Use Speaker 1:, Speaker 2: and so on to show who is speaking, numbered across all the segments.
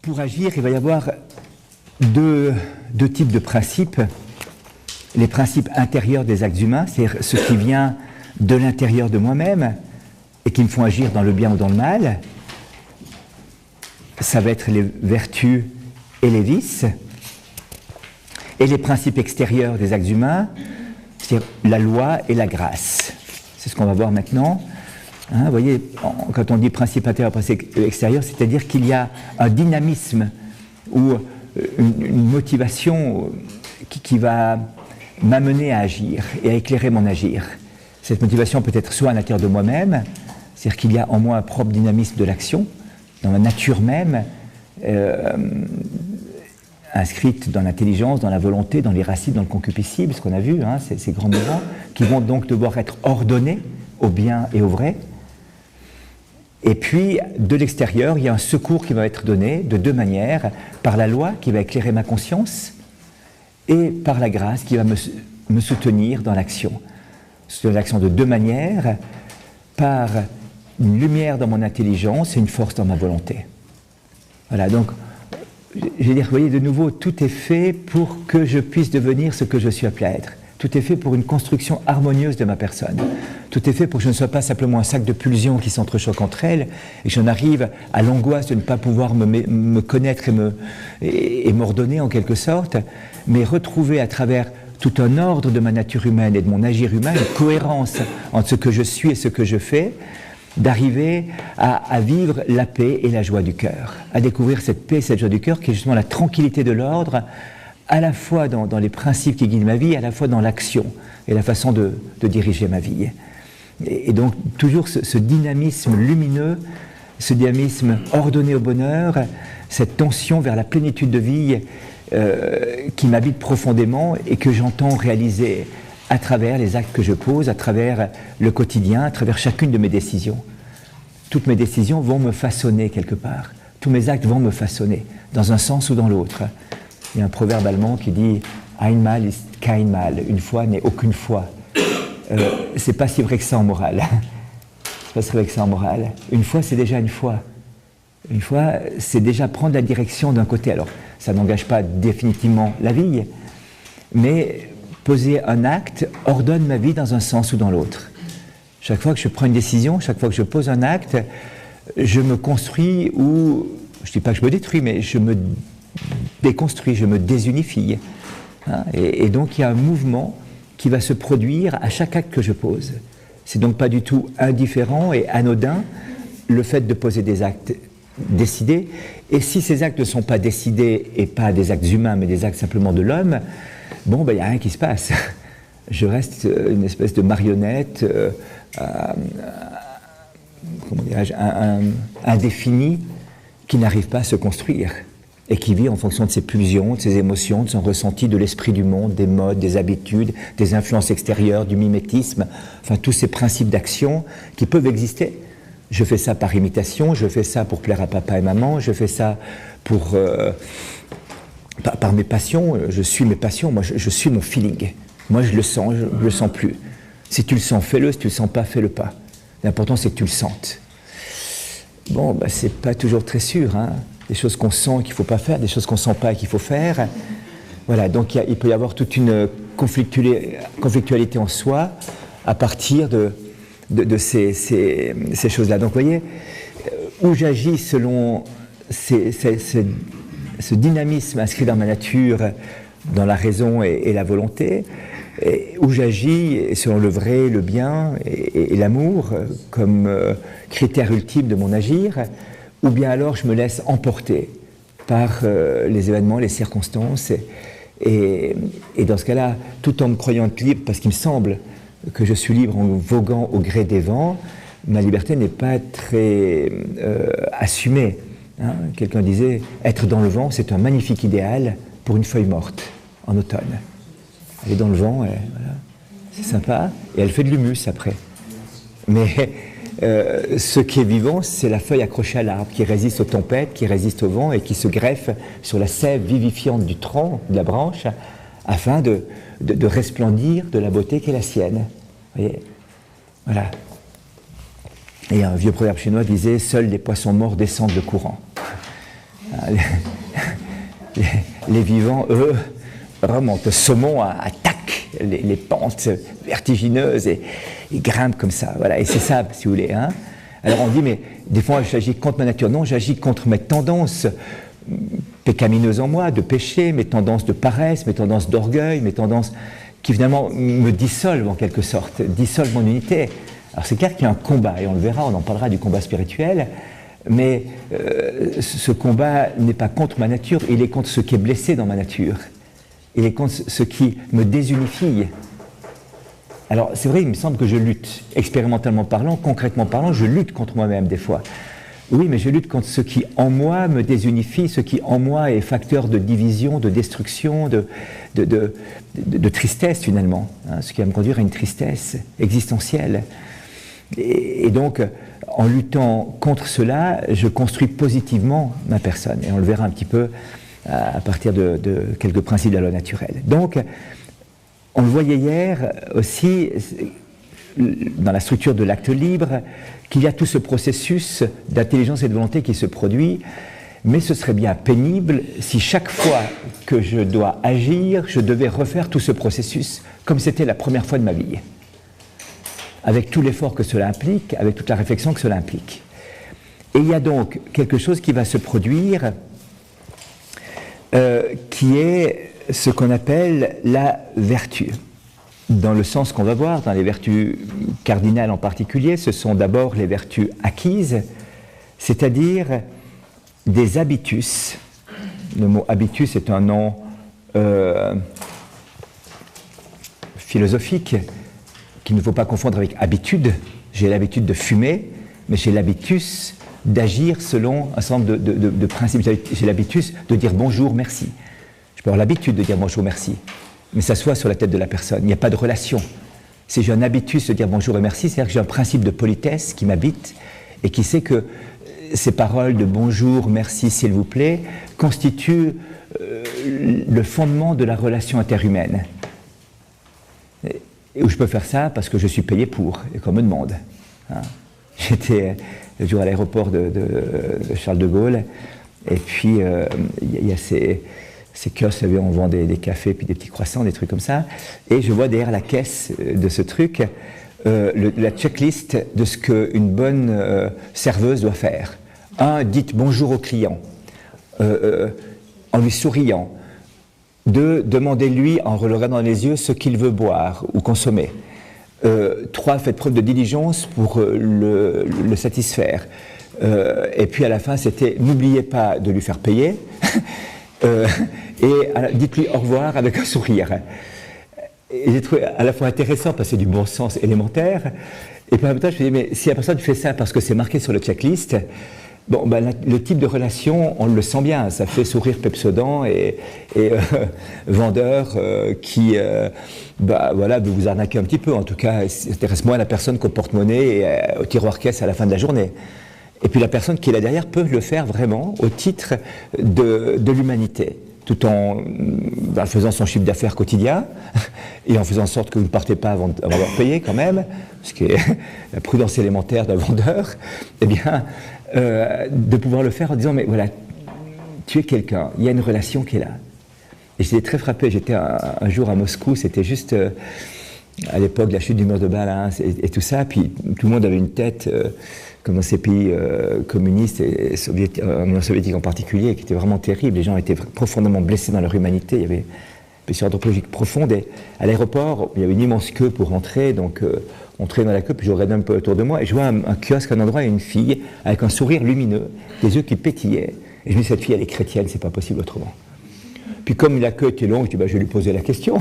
Speaker 1: pour agir, il va y avoir deux types de principes. Les principes intérieurs des actes humains, c'est-à-dire ce qui vient de l'intérieur de moi-même et qui me font agir dans le bien ou dans le mal. Ça va être les vertus et les vices. Et les principes extérieurs des actes humains, c'est-à-dire la loi et la grâce. C'est ce qu'on va voir maintenant. Hein, vous voyez, quand on dit principe intérieur, principe extérieur, c'est-à-dire qu'il y a un dynamisme ou une motivation qui va m'amener à agir et à éclairer mon agir. Cette motivation peut être soit à l'intérieur de moi-même, c'est-à-dire qu'il y a en moi un propre dynamisme de l'action, dans ma nature même, inscrite dans l'intelligence, dans la volonté, dans l'irascible, dans le concupiscible, ce qu'on a vu, hein, ces grands mouvements, qui vont donc devoir être ordonnés au bien et au vrai. Et puis, de l'extérieur, il y a un secours qui va être donné de deux manières, par la loi qui va éclairer ma conscience, et par la grâce qui va me soutenir dans l'action. Soutenir l'action de deux manières, par une lumière dans mon intelligence et une force dans ma volonté. Voilà, donc, je vais dire, vous voyez, de nouveau, tout est fait pour que je puisse devenir ce que je suis appelé à être. Tout est fait pour une construction harmonieuse de ma personne. Tout est fait pour que je ne sois pas simplement un sac de pulsions qui s'entrechoquent entre elles et que j'en arrive à l'angoisse de ne pas pouvoir me connaître et m'ordonner en quelque sorte, mais retrouver à travers tout un ordre de ma nature humaine et de mon agir humain une cohérence entre ce que je suis et ce que je fais, d'arriver à vivre la paix et la joie du cœur, à découvrir cette paix et cette joie du cœur qui est justement la tranquillité de l'ordre, à la fois dans les principes qui guident ma vie, à la fois dans l'action et la façon de diriger ma vie. Et donc toujours ce dynamisme lumineux, ce dynamisme ordonné au bonheur, cette tension vers la plénitude de vie qui m'habite profondément et que j'entends réaliser à travers les actes que je pose, à travers le quotidien, à travers chacune de mes décisions. Toutes mes décisions vont me façonner quelque part. Tous mes actes vont me façonner, dans un sens ou dans l'autre. Il y a un proverbe allemand qui dit « Einmal ist kein Mal », une fois n'est aucune fois. C'est pas si vrai que ça en morale. C'est pas si vrai que ça en morale. Une fois, c'est déjà une fois. Une fois, c'est déjà prendre la direction d'un côté. Alors, ça n'engage pas définitivement la vie, mais poser un acte ordonne ma vie dans un sens ou dans l'autre. Chaque fois que je prends une décision, chaque fois que je pose un acte, je me construis ou, je ne dis pas que je me détruis, mais je me déconstruis, je me désunifie. Hein, et donc il y a un mouvement qui va se produire à chaque acte que je pose. C'est donc pas du tout indifférent et anodin le fait de poser des actes décidés. Et si ces actes ne sont pas décidés et pas des actes humains, mais des actes simplement de l'homme, bon, ben, il n'y a rien qui se passe. Je reste une espèce de marionnette comment dirais-je, indéfinie qui n'arrive pas à se construire et qui vit en fonction de ses pulsions, de ses émotions, de son ressenti, de l'esprit du monde, des modes, des habitudes, des influences extérieures, du mimétisme, enfin tous ces principes d'action qui peuvent exister. Je fais ça par imitation, je fais ça pour plaire à papa et maman, je fais ça pour... par mes passions, je suis mes passions, moi je suis mon feeling. Moi je le sens, je ne le sens plus. Si tu le sens, fais-le, si tu ne le sens pas, fais-le pas. L'important c'est que tu le sentes. Bon, ben, c'est pas toujours très sûr, hein. Des choses qu'on sent qu'il ne faut pas faire, des choses qu'on ne sent pas qu'il faut faire. Voilà, donc il peut y avoir toute une conflictualité en soi à partir de ces choses-là. Donc vous voyez, où j'agis selon ce dynamisme inscrit dans ma nature, dans la raison et la volonté, et où j'agis selon le vrai, le bien et l'amour comme critère ultime de mon agir, ou bien alors je me laisse emporter par les événements, les circonstances, et dans ce cas-là, tout en me croyant être libre, parce qu'il me semble que je suis libre en voguant au gré des vents, ma liberté n'est pas très assumée. Hein, quelqu'un disait, être dans le vent, c'est un magnifique idéal pour une feuille morte en automne. Elle est dans le vent, voilà. C'est sympa, et elle fait de l'humus après. Mais ce qui est vivant, c'est la feuille accrochée à l'arbre, qui résiste aux tempêtes, qui résiste au vent, et qui se greffe sur la sève vivifiante du tronc, de la branche, afin de resplendir de la beauté qui est la sienne. Vous voyez ? Voilà. Et un vieux proverbe chinois disait « Seuls les poissons morts descendent le courant ». Les vivants, eux, remontent au saumon, attaquent les pentes vertigineuses et grimpent comme ça. Voilà. Et c'est ça, si vous voulez. Hein. Alors on dit, mais des fois j'agis contre ma nature. Non, j'agis contre mes tendances pécamineuses en moi, de péché, mes tendances de paresse, mes tendances d'orgueil, mes tendances qui finalement me dissolvent en quelque sorte, dissolvent mon unité. Alors c'est clair qu'il y a un combat, et on le verra, on en parlera du combat spirituel, mais ce combat n'est pas contre ma nature, il est contre ce qui est blessé dans ma nature. Il est contre ce qui me désunifie. Alors c'est vrai, il me semble que je lutte, expérimentalement parlant, concrètement parlant, je lutte contre moi-même des fois. Oui, mais je lutte contre ce qui en moi me désunifie, ce qui en moi est facteur de division, de destruction, de tristesse finalement, hein, ce qui va me conduire à une tristesse existentielle. Et donc, en luttant contre cela, je construis positivement ma personne. Et on le verra un petit peu à partir de quelques principes de la loi naturelle. Donc, on le voyait hier aussi, dans la structure de l'acte libre, qu'il y a tout ce processus d'intelligence et de volonté qui se produit, mais ce serait bien pénible si chaque fois que je dois agir, je devais refaire tout ce processus comme c'était la première fois de ma vie, avec tout l'effort que cela implique, avec toute la réflexion que cela implique. Et il y a donc quelque chose qui va se produire qui est ce qu'on appelle la vertu. Dans le sens qu'on va voir, dans les vertus cardinales en particulier, ce sont d'abord les vertus acquises, c'est-à-dire des habitus. Le mot habitus est un nom philosophique qu'il ne faut pas confondre avec habitude. J'ai l'habitude de fumer, mais j'ai l'habitus d'agir selon un certain nombre de principes. J'ai l'habitus de dire bonjour, merci. Je peux avoir l'habitude de dire bonjour, merci. Mais ça soit sur la tête de la personne, il n'y a pas de relation. Si j'ai un habitus de dire bonjour et merci, c'est-à-dire que j'ai un principe de politesse qui m'habite et qui sait que ces paroles de bonjour, merci, s'il vous plaît, constituent le fondement de la relation interhumaine. Et où je peux faire ça parce que je suis payé pour, et qu'on me demande. Hein. J'étais le jour à l'aéroport de Charles de Gaulle, et puis il y a ces kiosques, où on vend des cafés, puis des petits croissants, des trucs comme ça, et je vois derrière la caisse de ce truc la checklist de ce qu'une bonne serveuse doit faire. 1, dites bonjour au client, en lui souriant. 2, demandez-lui en le regardant dans les yeux ce qu'il veut boire ou consommer. 3, faites preuve de diligence pour le satisfaire. Et puis à la fin, c'était n'oubliez pas de lui faire payer. Et dites-lui au revoir avec un sourire. Et j'ai trouvé à la fois intéressant parce que c'est du bon sens élémentaire, et puis en même temps je me dis mais si la personne fait ça parce que c'est marqué sur le checklist, bon, ben, le type de relation on le sent bien, ça fait sourire Pepsodent et vendeur qui voilà, veut vous arnaquer un petit peu, en tout cas ça intéresse moins la personne qu'au porte-monnaie et au tiroir caisse à la fin de la journée. Et puis la personne qui est là derrière peut le faire vraiment au titre de l'humanité, tout en faisant son chiffre d'affaires quotidien et en faisant en sorte que vous ne partez pas avant d'avoir payé quand même, ce qui est la prudence élémentaire d'un vendeur, eh bien, de pouvoir le faire en disant, mais voilà, tu es quelqu'un, il y a une relation qui est là. Et j'étais très frappé, j'étais un jour à Moscou, c'était juste à l'époque de la chute du mur de Berlin et tout ça, puis tout le monde avait une tête... comme dans ces pays communistes et en Union soviétique en particulier, qui étaient vraiment terribles. Les gens étaient profondément blessés dans leur humanité. Il y avait une blessure anthropologique profonde. Et à l'aéroport, il y avait une immense queue pour rentrer. Donc, on traînait dans la queue, puis je regardais un peu autour de moi. Et je vois un kiosque, un endroit, et une fille avec un sourire lumineux, des yeux qui pétillaient. Et je me dis, cette fille, elle est chrétienne, c'est pas possible autrement. Puis, comme la queue était longue, je dis, je vais lui poser la question.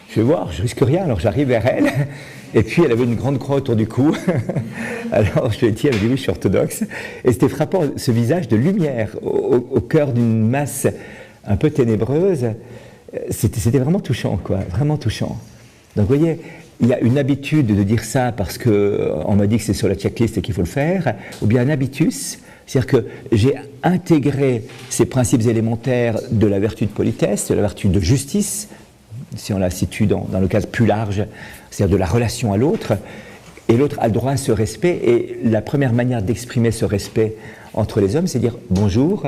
Speaker 1: Je vais voir, je risque rien. Alors, j'arrive vers elle. Et puis, elle avait une grande croix autour du cou. Alors, je lui ai dit, elle m'a dit, oui, je suis orthodoxe. Et c'était frappant, ce visage de lumière au cœur d'une masse un peu ténébreuse. C'était vraiment touchant, quoi, vraiment touchant. Donc, vous voyez, il y a une habitude de dire ça parce qu'on m'a dit que c'est sur la checklist et qu'il faut le faire, ou bien un habitus, c'est-à-dire que j'ai intégré ces principes élémentaires de la vertu de politesse, de la vertu de justice, si on la situe dans le cadre plus large, c'est-à-dire de la relation à l'autre, et l'autre a le droit à ce respect, et la première manière d'exprimer ce respect entre les hommes, c'est dire bonjour,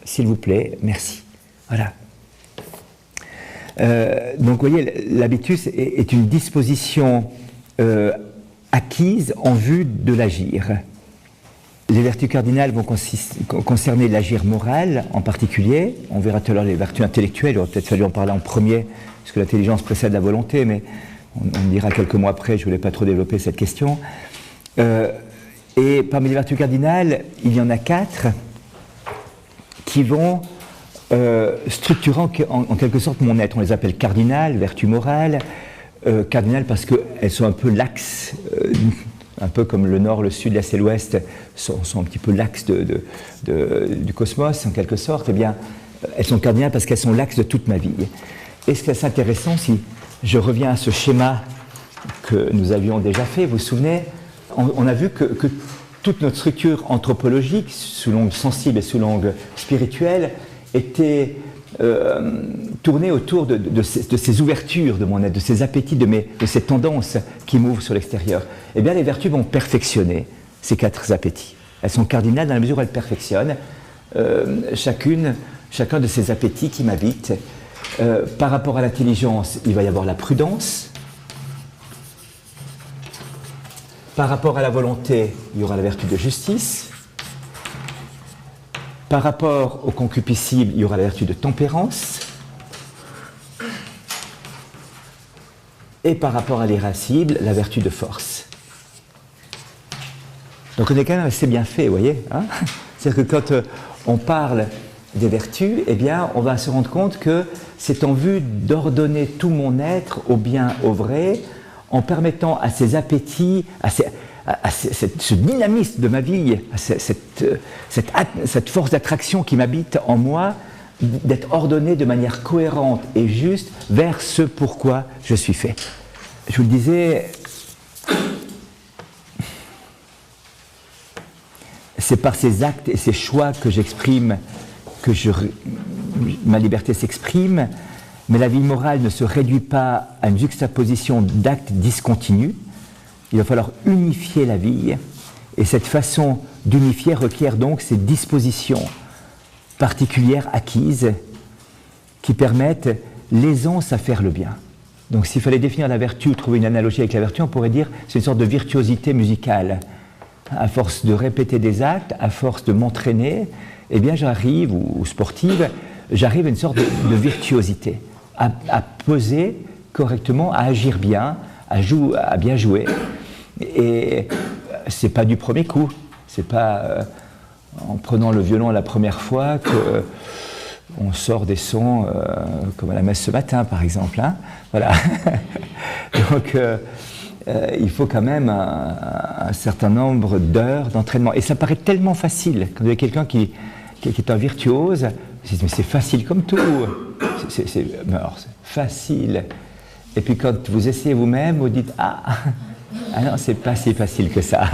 Speaker 1: s'il vous plaît, merci. Voilà. Donc, vous voyez, l'habitus est une disposition acquise en vue de l'agir. Les vertus cardinales vont concerner l'agir moral en particulier. On verra tout à l'heure les vertus intellectuelles. Il aurait peut-être fallu en parler en premier, parce que l'intelligence précède la volonté, mais on dira quelques mois après, je ne voulais pas trop développer cette question. Et parmi les vertus cardinales, il y en a 4 qui vont structurer en quelque sorte mon être. On les appelle cardinales, vertus morales. Cardinales parce qu'elles sont un peu l'axe, un peu comme le nord, le sud, l'est et l'ouest sont un petit peu l'axe du cosmos, en quelque sorte. Eh bien, elles sont cardinales parce qu'elles sont l'axe de toute ma vie. Et ce qui est intéressant, si je reviens à ce schéma que nous avions déjà fait, vous vous souvenez, on a vu que toute notre structure anthropologique, sous l'angle sensible et sous l'angle spirituel, était tournée autour de ces ouvertures de mon être, de ces appétits, de ces tendances qui m'ouvrent sur l'extérieur. Eh bien, les vertus vont perfectionner ces 4 appétits. Elles sont cardinales dans la mesure où elles perfectionnent chacun de ces appétits qui m'habitent. Par rapport à l'intelligence, il va y avoir la prudence. Par rapport à la volonté, il y aura la vertu de justice. Par rapport au concupiscible, il y aura la vertu de tempérance. Et par rapport à l'irascible, la vertu de force. Donc on est quand même assez bien fait, vous voyez, hein. C'est-à-dire que quand on parle des vertus, eh bien, on va se rendre compte que c'est en vue d'ordonner tout mon être au bien, au vrai, en permettant à ces appétits, à ce dynamisme de ma vie, à cette force d'attraction qui m'habite en moi, d'être ordonné de manière cohérente et juste vers ce pourquoi je suis fait. Je vous le disais, c'est par ces actes et ces choix que j'exprime, ma liberté s'exprime, mais la vie morale ne se réduit pas à une juxtaposition d'actes discontinus. Il va falloir unifier la vie, et cette façon d'unifier requiert donc ces dispositions particulières acquises qui permettent l'aisance à faire le bien. Donc s'il fallait définir la vertu ou trouver une analogie avec la vertu, on pourrait dire que c'est une sorte de virtuosité musicale. À force de répéter des actes, à force de m'entraîner, eh bien j'arrive, ou sportive, j'arrive à une sorte de virtuosité, à poser correctement, à agir bien, à bien jouer. Et c'est pas du premier coup, c'est pas en prenant le violon la première fois qu'on sort des sons comme à la messe ce matin par exemple, hein, voilà. Donc il faut quand même un certain nombre d'heures d'entraînement, et ça paraît tellement facile quand vous avez quelqu'un qui est un virtuose, mais c'est facile comme tout, c'est facile, et puis quand vous essayez vous-même, vous dites ah non, c'est pas si facile que ça.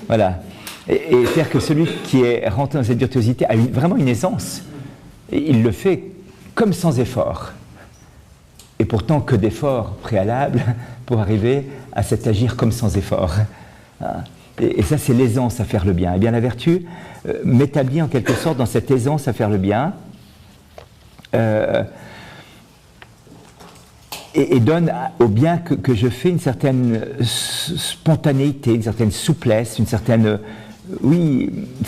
Speaker 1: Voilà. Et c'est-à-dire que celui qui est rentré dans cette virtuosité a vraiment une aisance. Et il le fait comme sans effort. Et pourtant, que d'efforts préalables pour arriver à cet agir comme sans effort. Et ça, c'est l'aisance à faire le bien. Et bien, la vertu m'établit en quelque sorte dans cette aisance à faire le bien. Et donne au bien que je fais une certaine spontanéité, une certaine souplesse, une certaine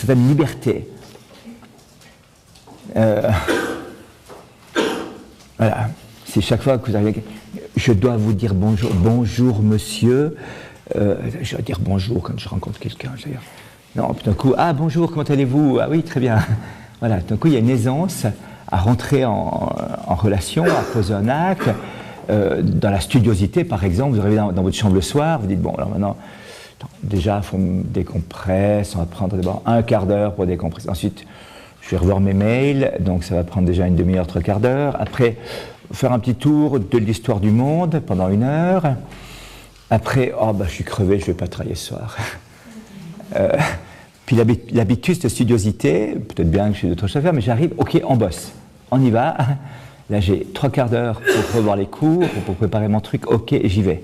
Speaker 1: liberté. Voilà. Si chaque fois que vous arrivez, je dois vous dire bonjour, bonjour monsieur, je dois dire bonjour quand je rencontre quelqu'un. Non, tout d'un coup, ah bonjour, comment allez-vous? Ah oui, très bien. Voilà, tout d'un coup, il y a une aisance à rentrer en relation, à poser un acte. Dans la studiosité, par exemple, vous arrivez dans votre chambre le soir, vous dites, bon, alors maintenant, déjà, il faut me décompresser, on va prendre d'abord un quart d'heure pour décompresser. Ensuite, je vais revoir mes mails, donc ça va prendre déjà une demi-heure, 3/4 d'heure. Après, faire un petit tour de l'histoire du monde pendant 1 heure. Après, je suis crevé, je ne vais pas travailler ce soir. Puis l'habitus de studiosité, peut-être bien que j'ai d'autres choses à faire, mais j'arrive, ok, on bosse, on y va. Là, j'ai 3/4 d'heure pour revoir les cours, pour préparer mon truc, ok, j'y vais.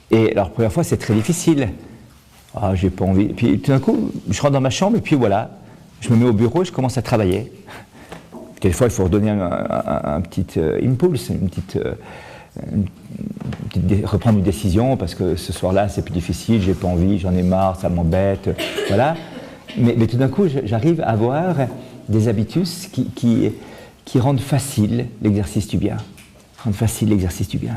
Speaker 1: Et alors, la première fois, c'est très difficile. J'ai pas envie. Puis tout d'un coup, je rentre dans ma chambre, et puis voilà, je me mets au bureau et je commence à travailler. Quelquefois, il faut redonner un petit impulse, reprendre une décision parce que ce soir-là, c'est plus difficile, j'ai pas envie, j'en ai marre, ça m'embête, voilà. Mais tout d'un coup, j'arrive à avoir des habitus qui rendent facile l'exercice du bien. Rendent facile l'exercice du bien.